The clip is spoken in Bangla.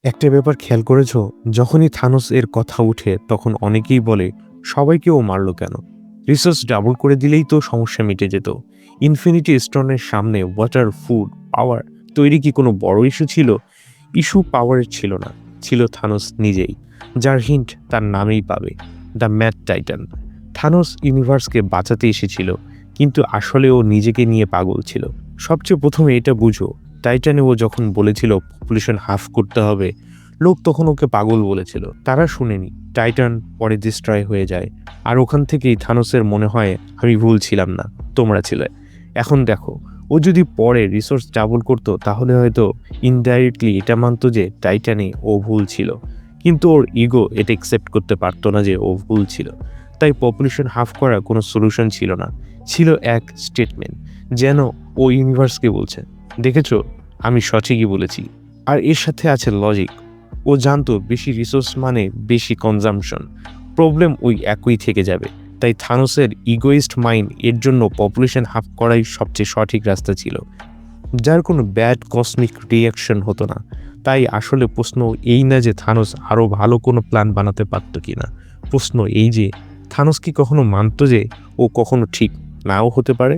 একটা ব্যাপার খেয়াল করেছো? যখনই থানোস এর কথা উঠে তখন অনেকেই বলে, সবাইকে ও মারল কেন? রিসোর্স ডাবল করে দিলেই তো সমস্যা মিটে যেত। ইনফিনিটি স্টোনের সামনে ওয়াটার, ফুড, পাওয়ার তৈরি কি কোনো বড় ইস্যু ছিল? ইস্যু পাওয়ারের ছিল না, ছিল থানোস নিজেই, যার হিন্ট তার নামেই পাবে, দ্য ম্যাড টাইটান। থানোস ইউনিভার্সকে বাঁচাতে এসেছিল, কিন্তু আসলে ও নিজেকে নিয়ে পাগল ছিল। সবচেয়ে প্রথমে এটা বুঝো, টাইটানে ও যখন বলেছিল পপুলেশন হাফ করতে হবে, লোক তখন ওকে পাগল বলেছিল। তারা শুনেনি। টাইটান পরে ডিস্ট্রয় হয়ে যায়, আর ওখান থেকেই থানোসের মনে হয় আমি ভুল ছিলাম না, তোমরা ছিলে। এখন দেখো, ও যদি পরে রিসোর্স ডাবল করতো তাহলে হয়তো ইনডাইরেক্টলি এটা মানতো যে টাইটানে ও ভুল ছিল, কিন্তু ওর ইগো এটা অ্যাকসেপ্ট করতে পারতো না যে ও ভুল ছিল। তাই পপুলেশন হাফ করা কোনো সলিউশন ছিল না, ছিল এক স্টেটমেন্ট, যেন ও ইউনিভার্সকে বলছে, দেখেছো, আমি সঠিকই বলেছি। আর এর সাথে আছে লজিক। ও জানতো বেশি রিসোর্স মানে বেশি কনজাম্পশন, প্রবলেম ওই একই থেকে যাবে। তাই থানোসের ইগোইস্ট মাইন্ড এর জন্য পপুলেশন হাফ করাই সবচেয়ে সঠিক রাস্তা ছিল, যার কোনো ব্যাড কসমিক রিয়াকশন হতো না। তাই আসলে প্রশ্ন এই না যে থানোস আরও ভালো কোনো প্ল্যান বানাতে পারত কি না, প্রশ্ন এই যে থানোস কি কখনো মানতো যে ও কখনো ঠিক নাও হতে পারে।